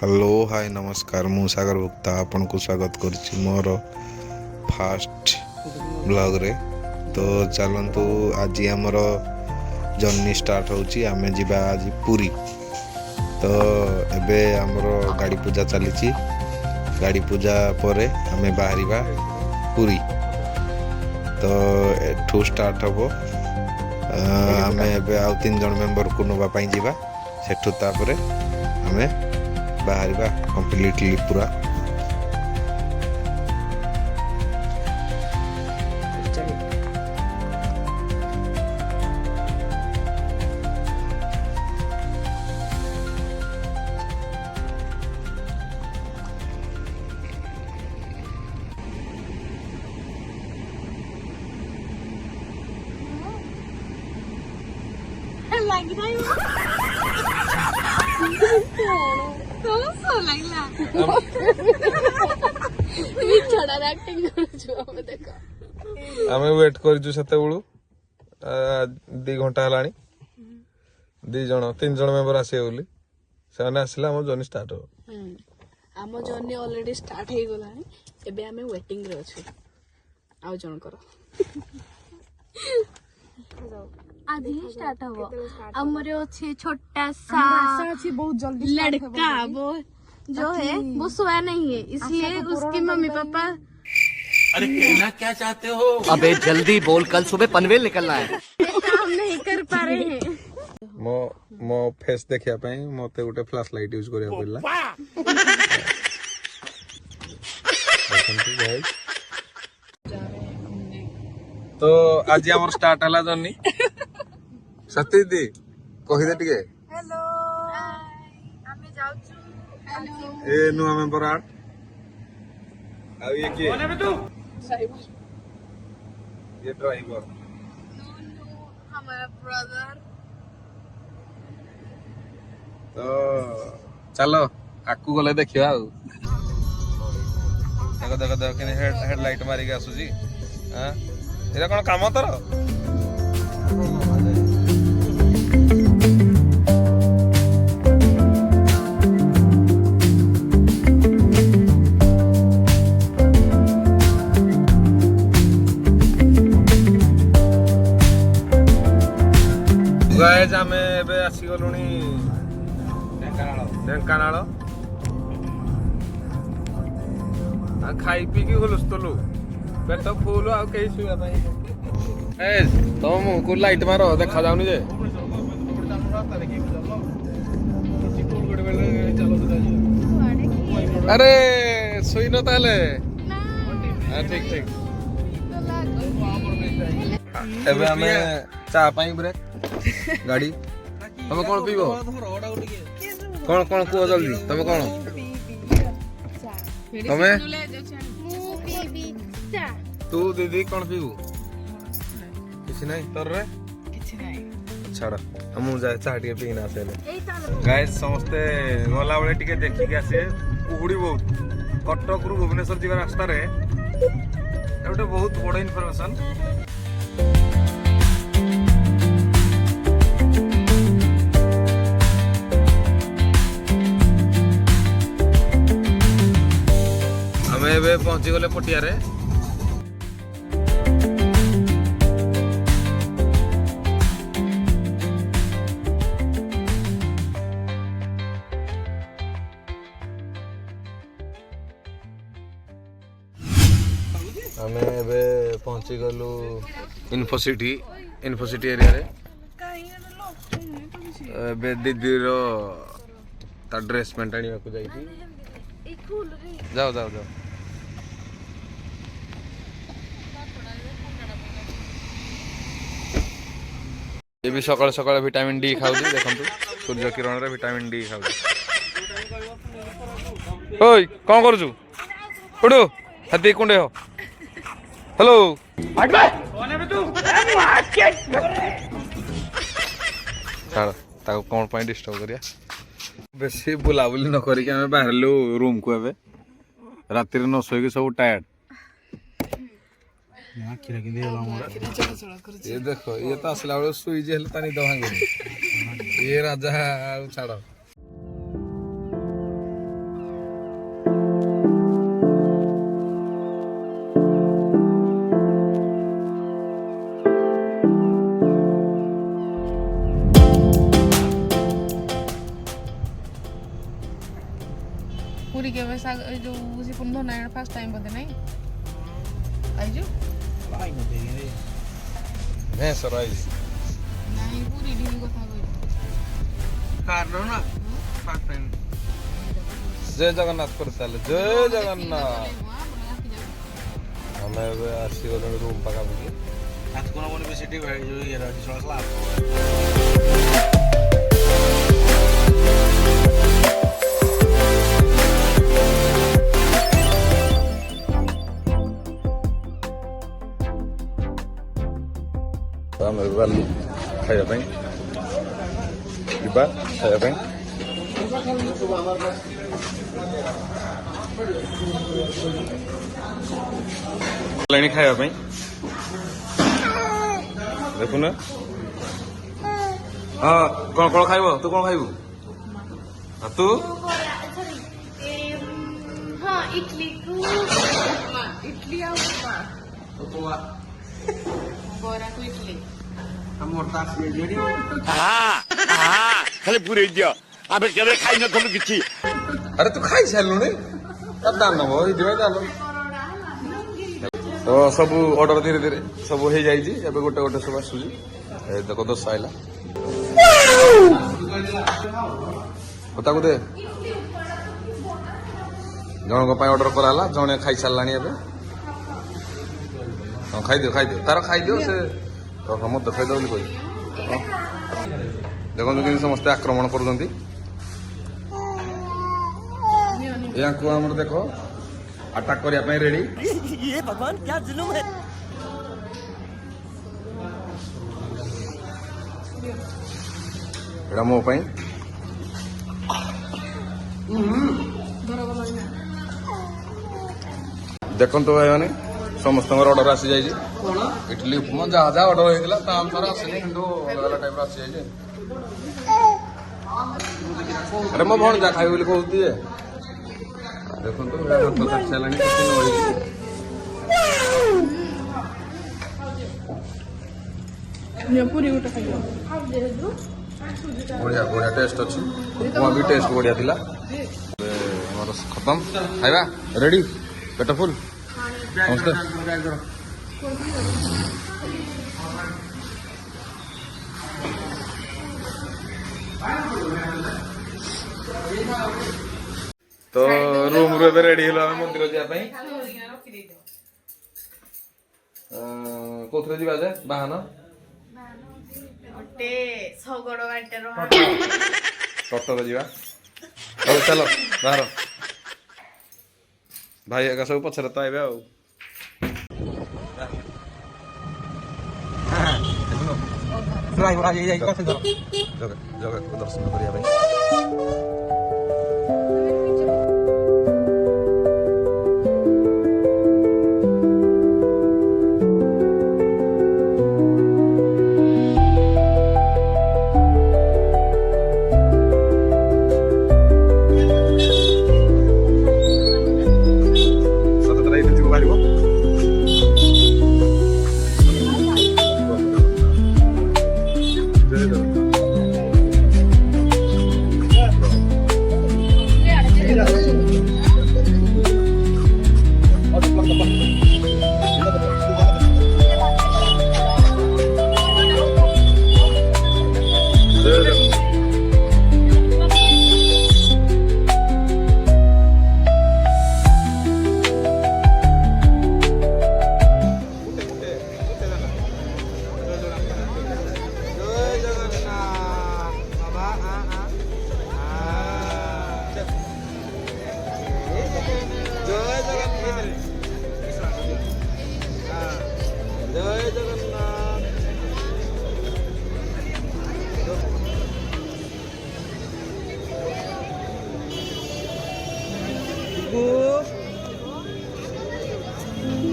Hello hi नमस्कार मु सागर गुप्ता आपन को स्वागत करछि मोर फास्ट ब्लॉग रे। तो चलंतु आज हमर जर्नी स्टार्ट होछि आमे जिबा आज पुरी। तो एबे हमर गाड़ी पूजा चलीछि गाड़ी पूजा परे आमे बाहरिबा पुरी। तो एठू स्टार्ट हबो आमे एबे आ 3 जन मेंबर को नबा पई जिबा सेठू तापरे आमे बाहरिबा कंप्लीटली पूरा। आमे वेट करजु सेते बेलू 2 घंटा हलानी 2 जण 3 जण मेंबर आसे बोली से आसला हम जर्नी स्टार्ट हो। आम जर्नी ऑलरेडी स्टार्ट हे गलानी एबे आमे वेटिंग रे अछि आउ जण करो आधी स्टार्ट हो हमरे अछि छोटा सा अछि बहुत जल्दी लड़का वो जो है वो सोया नहीं है इसलिए उसके मम्मी पापा अरे कहना क्या चाहते हो? अबे जल्दी बोल, कल सुबह पनवेल निकलना है। काम नहीं कर पा रहे हैं। मो फेस देखिया पई मते गुटे फ्लैश लाइट यूज करिया पड़ला। तो आज हमर स्टार्ट हला जर्नी सती दी कहि दे टिके हेलो हमें जाऊ छु ए नु मेंबर आट आ ये के कोने में तू ये ड्राइवर हमारा ब्रदर। तो चलो आकू गले देखियो आउ देखो देखो देखो केने हेडलाइट मारी के आसुजी। हां एरा कोन काम तोर गाइस आमे एबे आसी गलुनी ढेंकानाल आ खाई पी की हुलुस्तलु पेट फुल आ कई सुया पई ए तुम को लाइट मारो देखा जाउनी जे अरे सुई न ताले हां ठीक ठीक एबे हमें चा पाई ब्रेक गाड़ी तमे कौन पीबो कौन कौन कुह जल्दी तमे कौन तमे तू दीदी कौन पीबू किसी नहीं तोर रे किसी नहीं छाड़ हम जाए चाह टिके पीना आसेले गाइस समस्ते गला बेले टिके देखि के आसे उहुडी बहुत कटक रु भुवनेश्वर जीवा रास्ता रे एटा बहुत बड़ इन्फॉर्मेशन। एबे पहुंची गले पटिया रे हमें एबे पहुंची गलु इन्फोसिटी एरिया रे एबे दीदी रो ता ड्रेस पेंट आनी को जाई थी जाओ जाओ जाओ ये भी सकाल सकाल विटामिन डी खाऊ देखंतु सूर्य किरण रे विटामिन डी खाऊ। ओय कोन करू उडो हाथी कुंडे हो हेलो हट बे कोने में तू चल ताको कोन पॉइंट डिस्टर्ब करिया बेसी बुलाबुली न करी के हमें बाहरलु रूम को एबे रात्रि न सोई के सब टायर्ड ये देखो ये तो असला बेले सुई जे हेले तानी दभांगे ये राजा छाड़ पूरी के वैसा जो उसी पुंधो ना फर्स्ट टाइम बोलते नहीं आइजो मैं सराइज नहीं पूरी ढीली कथा कहि कारणो ना फर्स्ट टाइम जय जगन्नाथ करताले जय जगन्नाथ ଆମେ ଏବେ ଆସିଗଲୁଣି ରୁମ୍ ପାଖାପାଖି Aku nak mau seটি ভাই এই রাজি সরাস লাভ ଆମେ ଗଲୁ ଖାଇବା ପାଇଁ ଯିବା ଖାଇବା ପାଇଁ ଲାଣି ଖାଇବା ପାଇଁ ଦେଖୁନ ହଁ କ'ଣ କ'ଣ ଖାଇବ ତୁ କ'ଣ ଖାଇବୁ ଆଉ ତୁ हाँ इडली को इडली आ उपमा बोरा को इडली खाली पूरे दिया आबे केबे खाइ न थलु किछि ଆରେ ତୁ ଖାଇ ସାରିଲୁଣି ଦାନ ନବ ଏଇଥିପାଇଁ ଦାନ ତ ସବୁ ଅର୍ଡର ଧୀରେ ଧୀରେ ସବୁ ହେଇଯାଇଛି ଏବେ ଗୋଟେ ଗୋଟେ ସବୁ ଆସୁଛି ଦେଖ ଦୋଷ ଆଇଲା ତାକୁ ଦେ ଜଣଙ୍କ ପାଇଁ ଅର୍ଡର କରାହେଲା ଜଣେ ଖାଇସାରିଲାଣି ଏବେ ହଁ ଖାଇଦିଅ ଖାଇଦିଅ ତାର ଖାଇଦିଅ ସେ ମତେ ଖାଇଦେବ ବୋଲି କହିବି ଦେଖନ୍ତୁ କେମିତି ସମସ୍ତେ ଆକ୍ରମଣ କରୁଛନ୍ତି ୟାଙ୍କୁ ଆମର ଦେଖ ଆଟାକ୍ କରିବା ପାଇଁ ରେଡି ये भगवान क्या जुलुम है ଏଇଟା ମୋ ପାଇଁ ଦେଖନ୍ତୁ ଭାଇମାନେ ସମସ୍ତଙ୍କର ଅର୍ଡର ଆସିଯାଇଛି ଇଡଲି ଉପମା ଯାହା ଯାହା ଅର୍ଡର ହେଇଥିଲା ତା ଅନୁସାରେ ଆସିନି କିନ୍ତୁ ଅଲଗା ଟାଇପ୍ର ଆସିଯାଇଛି ଆରେ ମୋ ଭଉଣୀ ଯାହା ଖାଇବି ବୋଲି କହୁଛି ଯେ ଦେଖନ୍ତୁ ଭାତ ଚାଖି ସାରିଲାଣି କିଛି ନ ହେଇଛି पूरी गोटे खाइयो ବଢିଆ ବଢିଆ ଟେଷ୍ଟ ଅଛି ଉପମା ବି ଟେଷ୍ଟ ବଢିଆ ଥିଲା ଆମର ଖତମ ଖାଇବା ରେଡି ପେଟ ଫୁଲ ସମସ୍ତେ ତ ରୁମ୍ ରୁ ଏବେ ରେଡି ହେଲୁ ଆମେ ମନ୍ଦିର ଯିବା ପାଇଁ କୋଉଥିରେ ଯିବା ଯେ ବାହନ गोटे सगड़ गाड़ीटार ଟଟରେ ଯିବା ହଉ ଚାଲ ବାହାର ଭାଇ ଏକା ସବୁ ପଛରେ ତ ଆଇବେ ଆଉ ଜଗାକୁ ଦର୍ଶନ କରିବା ପାଇଁ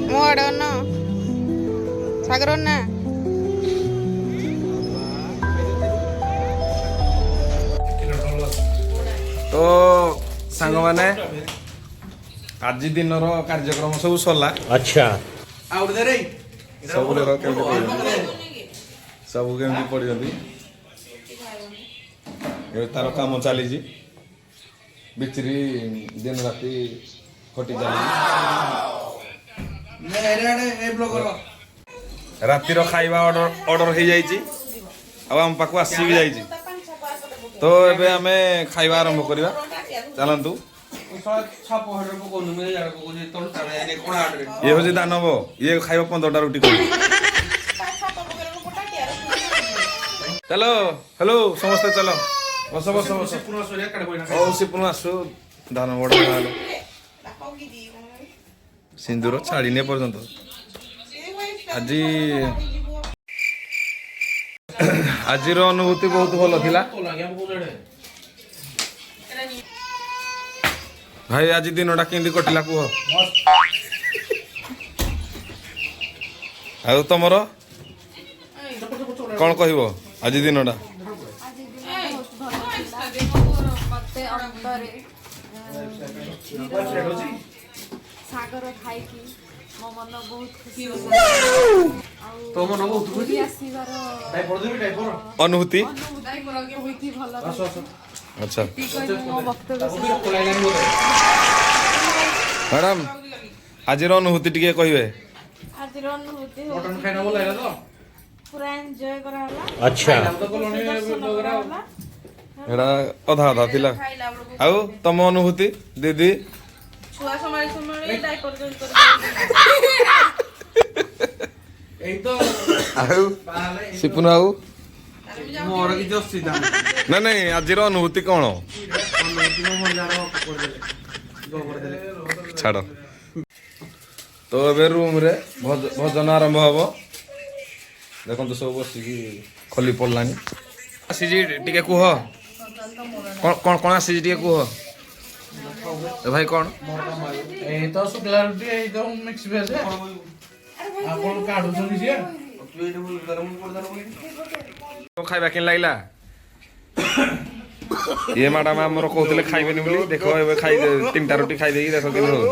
मोड़ना सागरना तो सांग माने आज दिन कार्यक्रम सब सरला अच्छा सब सब केमती पड़ी तार काम चली ବିଚରି ଦିନ ରାତି ଖଟି ଚାଲିଛି ରାତିର ଖାଇବା ଅର୍ଡର ହେଇଯାଇଛି ଆଉ ଆମ ପାଖକୁ ଆସି ବି ଯାଇଛି ତ ଏବେ ଆମେ ଖାଇବା ଆରମ୍ଭ କରିବା ଚାଲନ୍ତୁ ଇଏ ହଉଛି ଦାନବ ଇଏ ଖାଇବ 15ଟା ରୁଟି କରି ଚାଲ ହ୍ୟାଲୋ ସମସ୍ତେ ଚାଲ ବସ ବସ ବସ ହଉ ସିପୁନ ଆସୁ ଦାନବଟା ହେଲେ ସିନ୍ଦୁର ଛାଡ଼ିନି ଏପର୍ଯ୍ୟନ୍ତ ଆଜି ଆଜିର ଅନୁଭୂତି ବହୁତ ଭଲ ଥିଲା ଭାଇ ଆଜି ଦିନଟା କେମିତି କଟିଲା କୁହ ଆଉ ତମର କଣ କହିବ ଆଜି ଦିନଟା ସାଗର ଖାଇକି ମୋ ମନ ବହୁତ ଖୁସି ଆସିବାର ଅନୁଭୂତି ବହୁତ ଭଲ ଆଚ୍ଛା ମୋ ବକ୍ତବ୍ୟ ମ୍ୟାଡ଼ାମ ଆଜିର ଅନୁଭୂତି ଟିକେ କହିବେ ଆଜିର ଅନୁଭୂତି ପୁରା ଏନ୍ଜୟ କରାହେଲା अच्छा କରାହେଲା ଏଇଟା ଅଧା ଅଧା ଥିଲା ଆଉ ତମ ଅନୁଭୂତି ଦିଦି ଛୁଆ ସମ୍ଭାଳି ସମ୍ଭାଳି ଡାଇପର ଚେଞ୍ଜ ଆଉ ସିପୁନ ଆଉ ମୋର କିଛି ଅସୁବିଧା ନାଇଁ ନାଇଁ ଆଜିର ଅନୁଭୂତି କଣ ଛାଡ଼ ତ ଏବେ ରୁମରେ ଭଜନ ଆରମ୍ଭ ହବ ଦେଖନ୍ତୁ ସବୁ ବସିକି ଖୋଲି ପଡ଼ିଲାଣି ଆସିଛି ଟିକେ କୁହ କଣ କଣ ଆସିଛି ଟିକେ କୁହ ଏ ଭାଇ କଣ ଏଇ ତ ଶୁଖିଲା ରୁଟି ଏଇ ତ ମିକ୍ସ ଭେଜ ଆପଣ କାଢୁଛନ୍ତି ସିଏ ଖାଇବା କେମିତି ଲାଗିଲା ଇଏ ମ୍ୟାଡାମ ଆମର କହୁଥିଲେ ଖାଇବେନି ବୋଲି ଦେଖ ଏବେ ଖାଇ 3ଟା ରୁଟି ଖାଇଦେଇକି ଦେଖ କେମିତି ହଉଛି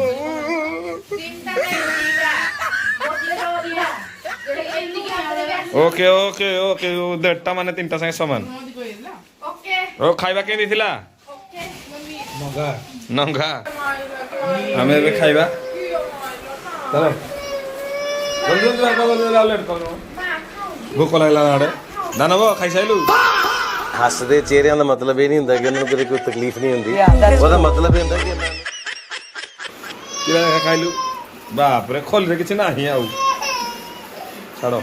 ଓକେ ଓକେ ଓକେ 1.5ଟା ମାନେ 3ଟା ସାଙ୍ଗେ ସମାନ ଓ ଖାଇବା କେମିତି ଥିଲା ନଙ୍ଗା ଆମେ ଏବେ ଖାଇବା ଚାଲ ଭୋକ ଲାଗିଲା ଆଡ଼େ ଦାନବ ଖାଇସାରିଲୁ हसदे चेहरे का मतलब ये नहीं होता कि उन्होंने कोई तकलीफ नहीं होती ਉਹਦਾ मतलब ये होता कि କିରା ଦେଖା ଖାଇଲୁ ବାପରେ ଖୋଲିରେ କିଛି ନାହିଁ ଆଉ ଛାଡ଼